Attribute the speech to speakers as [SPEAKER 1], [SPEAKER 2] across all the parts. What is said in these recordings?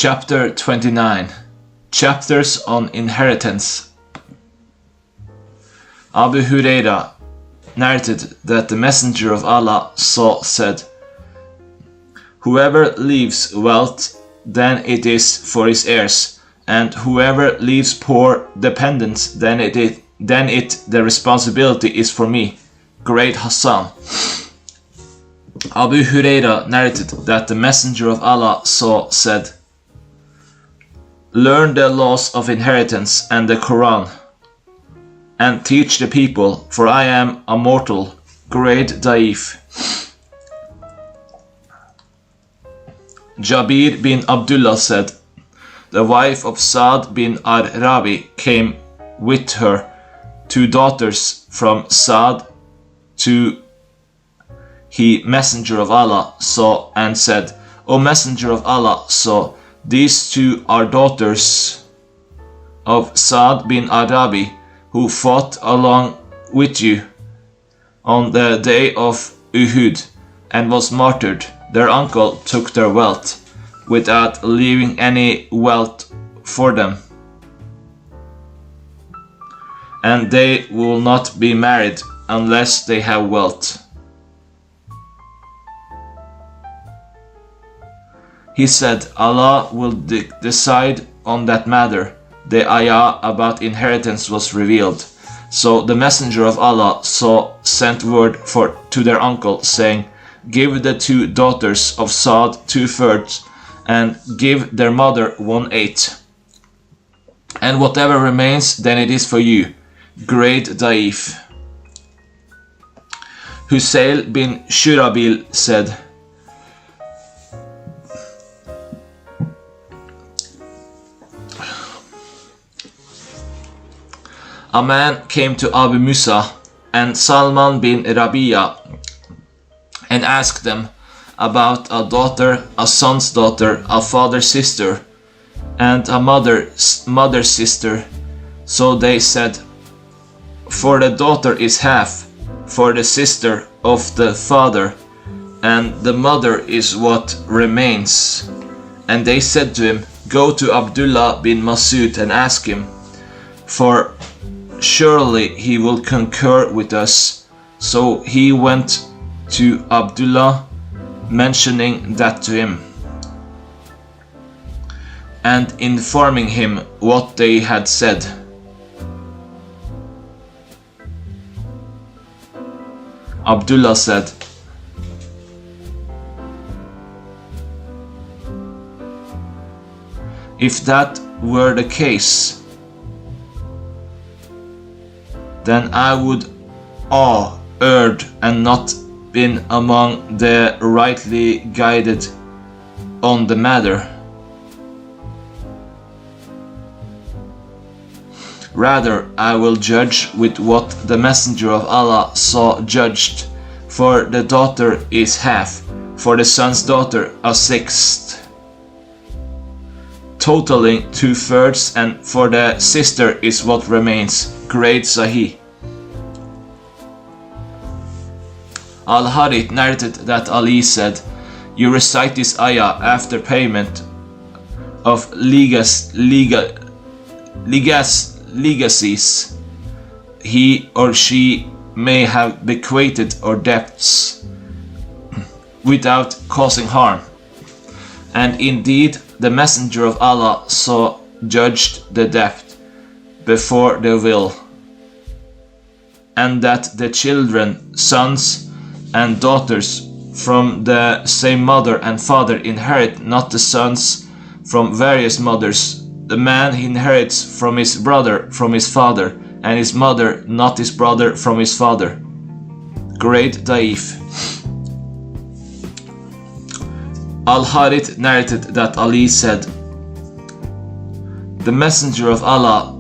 [SPEAKER 1] Chapter 29. Chapters on Inheritance. Abu Huraira narrated that the Messenger of Allah said, "Whoever leaves wealth, then it is for his heirs, and whoever leaves poor dependents, then the responsibility is for me." Great Hassan. Abu Huraira narrated that the Messenger of Allah said, "Learn the laws of inheritance and the Quran, and teach the people, for I am a mortal." Great Daif. Jabir bin Abdullah said, "The wife of Sa'd bin Arabi came with her 2 daughters from Sa'd to he Messenger of Allah and said, O Messenger of Allah, these 2 are daughters of Sa'd bin Arabi, who fought along with you on the day of Uhud and was martyred. Their uncle took their wealth without leaving any wealth for them, and they will not be married unless they have wealth." He said, "Allah will decide on that matter." The ayah about inheritance was revealed. So the Messenger of Allah sent word to their uncle, saying, "Give the 2 daughters of Sa'd 2/3, and give their mother 1/8. And whatever remains, then it is for you." Great Daif. Husayl bin Shurabil said, "A man came to Abu Musa and Salman bin Rabi'a and asked them about a daughter, a son's daughter, a father's sister, and a mother's sister. So they said, 'For the daughter is half, for the sister of the father, and the mother is what remains.' And they said to him, 'Go to Abdullah bin Masud and ask him, for surely he will concur with us.' So he went to Abdullah, mentioning that to him, and informing him what they had said. Abdullah said, "If that were the case, then I would erred and not been among the rightly guided on the matter. Rather, I will judge with what the Messenger of Allah judged, for the daughter is half, for the son's daughter a sixth, totaling 2/3, and for the sister is what remains." Great Sahih. Al-Harith narrated that Ali said, "You recite this ayah after payment of legacies he or she may have bequeathed or debts without causing harm. And indeed the Messenger of Allah judged the debt before the will, and that the children, sons and daughters from the same mother and father inherit not the sons from various mothers. The man inherits from his brother from his father, and his mother not his brother from his father." Great Daif. Al-Harith narrated that Ali said, "The Messenger of Allah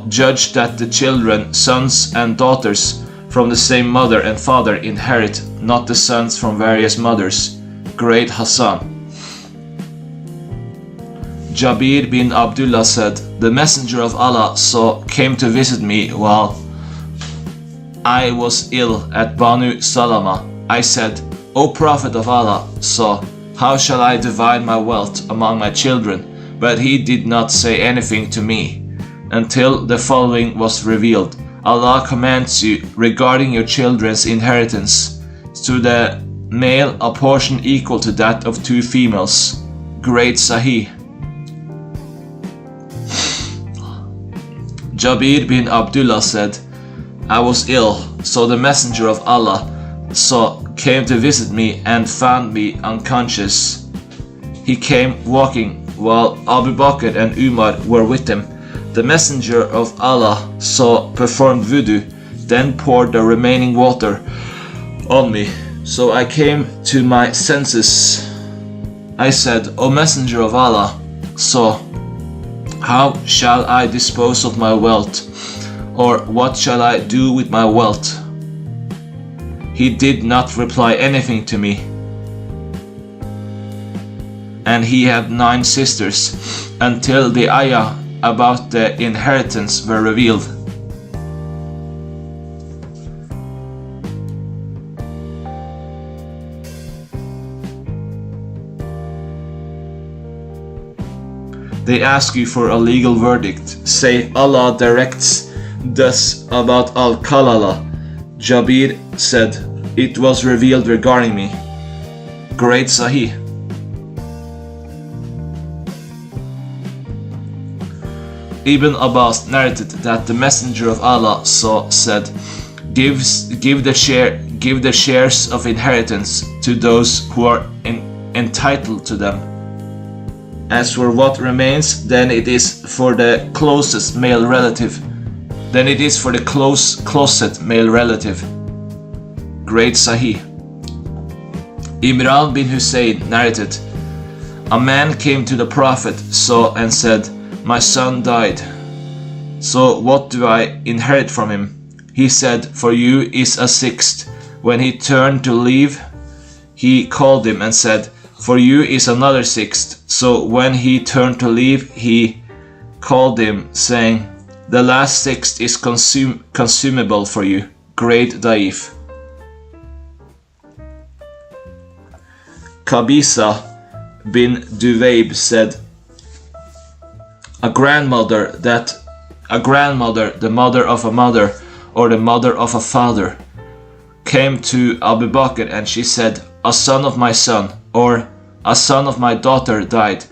[SPEAKER 1] judged that the children, sons and daughters from the same mother and father inherit not the sons from various mothers." Great Hassan. Jabir bin Abdullah said, "The Messenger of Allah came to visit me while I was ill at Banu Salama, I said, O Prophet of Allah, so how shall I divide my wealth among my children? But he did not say anything to me, until the following was revealed. Allah commands you regarding your children's inheritance, to the male a portion equal to that of 2 females. Great Sahih. Jabir bin Abdullah said, I was ill, so the Messenger of Allah came to visit me and found me unconscious. He came walking while Abu Bakr and Umar were with him. The Messenger of Allah performed wudu, then poured the remaining water on me. So I came to my senses. I said, O Messenger of Allah, so how shall I dispose of my wealth? Or what shall I do with my wealth? He did not reply anything to me. And he had 9 sisters, until the ayah about the inheritance were revealed. They ask you for a legal verdict. Say, Allah directs thus about Al-Kalala. Jabir said, it was revealed regarding me. Great Sahih. Ibn Abbas narrated that the Messenger of Allah said, give the shares of inheritance to those who are entitled to them. As for what remains, then it is for the closest male relative. Closet male relative. Great Sahih. Imran bin Hussein narrated, a man came to the Prophet and said, my son died, so what do I inherit from him? He said, for you is a 1/6. When he turned to leave, he called him and said, for you is another 1/6. So when he turned to leave, he called him, saying, the last 1/6 is consumable for you. Great Daif. Qabisa bin Duwayb said, a grandmother, the mother of a mother, or the mother of a father, came to Abu Bakr and she said, a son of my son, or a son of my daughter died,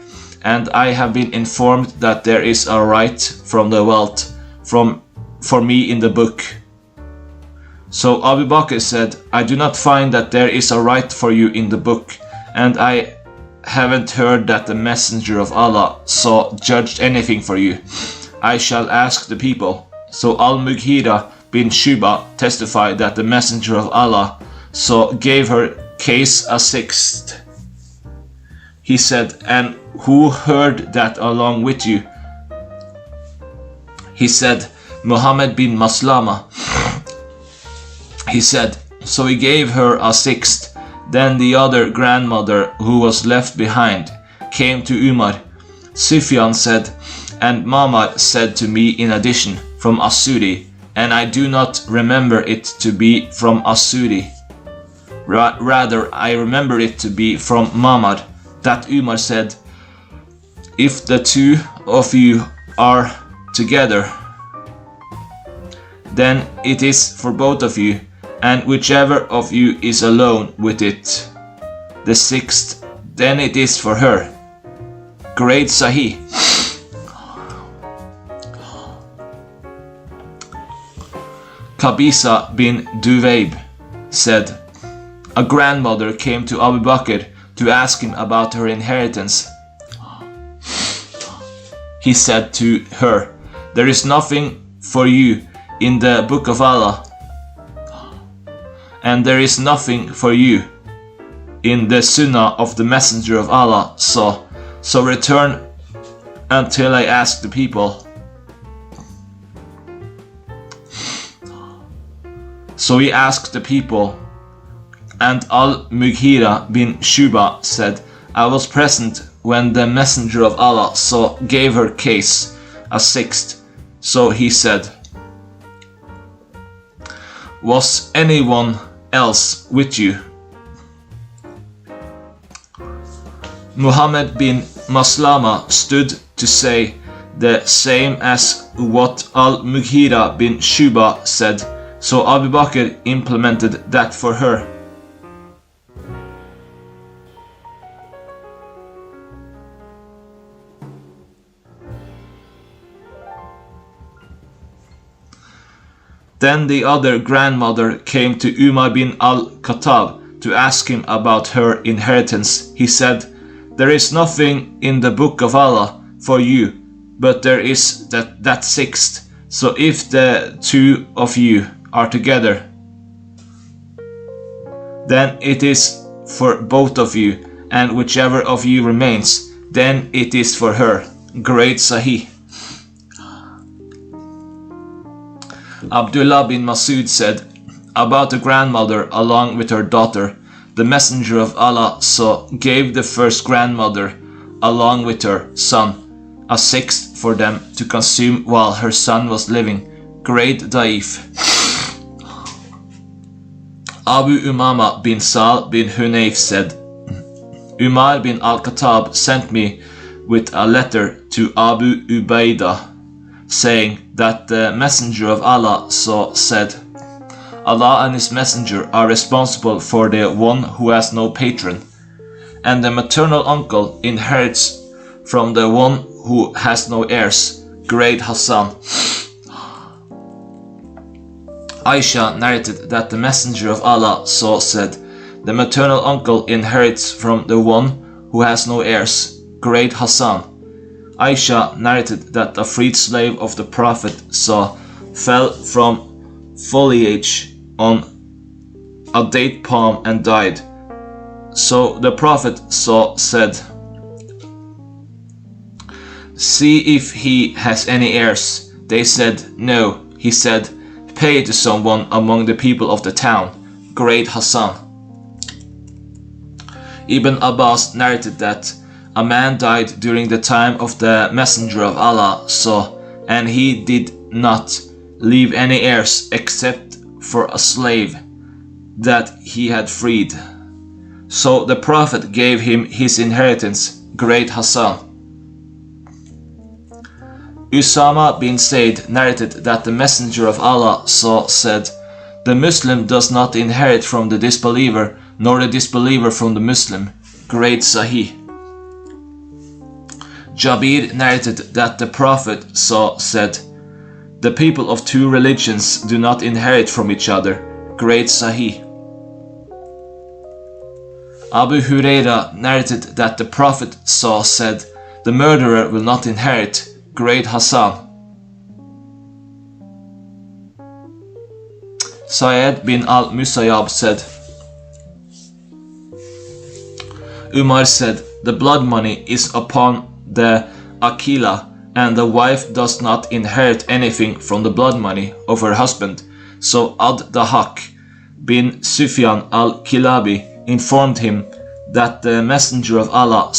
[SPEAKER 1] and I have been informed that there is a right from the wealth for me in the book. So Abu Bakr said, I do not find that there is a right for you in the book, and I haven't heard that the Messenger of Allah judged anything for you. I shall ask the people. So Al-Mughira bin Shuba testified that the Messenger of Allah gave her case a 1/6. He said, and who heard that along with you? He said, Muhammad bin Maslama. He said, so he gave her a 1/6. Then the other grandmother who was left behind came to Umar. Sufyan said, and Mama said to me in addition, from Asuri, and I do not remember it to be from Asuri. Rather, I remember it to be from Mamad, that Umar said, if the 2 of you are together, then it is for both of you, and whichever of you is alone with it, the 6th, then it is for her. Great Sahih. Qabisa bin Duwayb said, a grandmother came to Abu Bakr to ask him about her inheritance. He said to her, there is nothing for you in the book of Allah, and there is nothing for you in the Sunnah of the Messenger of Allah, so return until I ask the people. So he asked the people, and Al-Mughira bin Shuba said, I was present when the Messenger of Allah gave her case a 6th. So he said, Was anyone else with you? Muhammad bin Maslama stood to say the same as what al-Mughira bin Shuba said, so Abu Bakr implemented that for her. Then the other grandmother came to Umar bin al-Khattab to ask him about her inheritance. He said, "There is nothing in the book of Allah for you, but there is that sixth. So if the two of you are together, then it is for both of you, and whichever of you remains, then it is for her." Great Sahih. Abdullah bin Masud said about the grandmother along with her daughter, the Messenger of Allah gave the first grandmother along with her son a sixth for them to consume while her son was living. Great Daif. Abu Umama bin Sal bin Hunayf said, Umar bin al-Khattab sent me with a letter to Abu Ubaidah, saying that the Messenger of Allah said, Allah and His Messenger are responsible for the one who has no patron, and the maternal uncle inherits from the one who has no heirs. Great Hassan. Aisha narrated that the Messenger of Allah said, the maternal uncle inherits from the one who has no heirs. Great Hassan. Aisha narrated that a freed slave of the Prophet fell from foliage on a date palm and died. So the Prophet said, "See if he has any heirs." They said, "No." He said, "Pay it to someone among the people of the town." Great Hassan. Ibn Abbas narrated that a man died during the time of the Messenger of Allah, and he did not leave any heirs except for a slave that he had freed. So the Prophet gave him his inheritance. Great Hassan. Usama bin Zayd narrated that the Messenger of Allah said, "The Muslim does not inherit from the disbeliever, nor the disbeliever from the Muslim." Great Sahih. Jabir narrated that the Prophet said, "The people of two religions do not inherit from each other." Great Sahih. Abu Huraira narrated that the Prophet said, "The murderer will not inherit." Great Hassan. Sa'id bin al-Musayyab said, Umar said, "The blood money is upon the Akila, and the wife does not inherit anything from the blood money of her husband." So Ad-Dahak bin Sufyan al-Kilabi informed him that the Messenger of Allah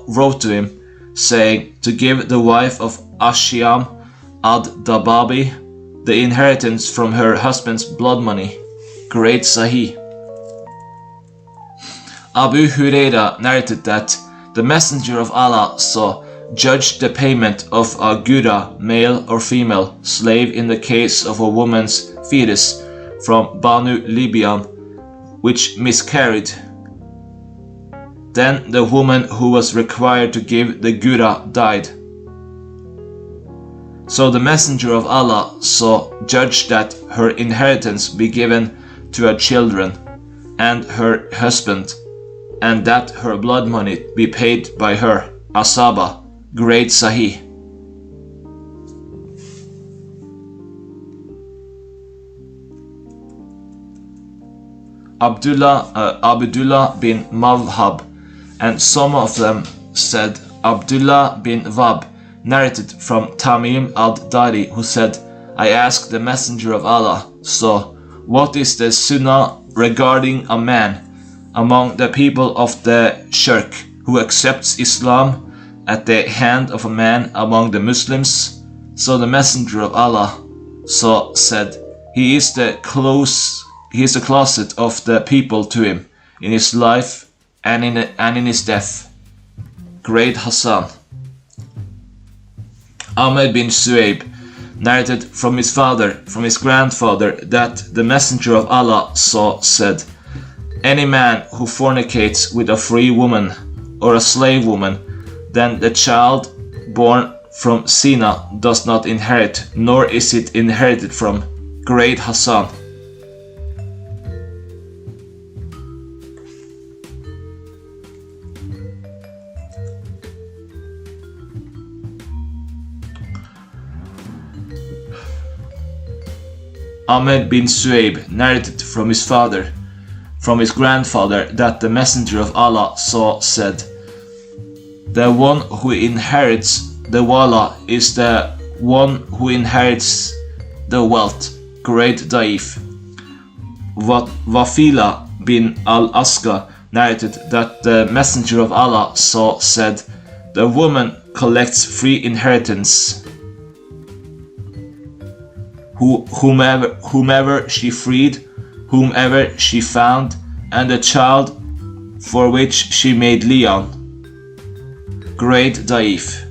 [SPEAKER 1] wrote to him, saying to give the wife of Ashyam ad-Dababi the inheritance from her husband's blood money. Great Sahih. Abu Huraira narrated that the Messenger of Allah judged the payment of a gura, male or female, slave in the case of a woman's fetus from Banu Libyan, which miscarried. Then the woman who was required to give the gura died. So the Messenger of Allah judged that her inheritance be given to her children and her husband, and that her blood money be paid by her, Asaba. Great Sahih. Abdullah bin Mawhab, and some of them said Abdullah bin Wab narrated from Tamim al-Dari, who said, "I asked the Messenger of Allah, what is the sunnah regarding a man among the people of the Shirk who accepts Islam at the hand of a man among the Muslims?" So the Messenger of Allah said, He is the closet of the people to him, in his life and in his death. Great Hassan. Ahmed bin Suhaib narrated from his grandfather, that the Messenger of Allah said, "Any man who fornicates with a free woman or a slave woman, then the child born from Sina does not inherit, nor is it inherited from." Great Hassan. Ahmed bin Suhaib narrated from his grandfather, that the Messenger of Allah said, "The one who inherits the wala is the one who inherits the wealth." Great Daif. Wafila bin al-Aska narrated that the Messenger of Allah said, "The woman collects free inheritance. Whomever she freed, whomever she found, and the child for which she made lian." Great Daif.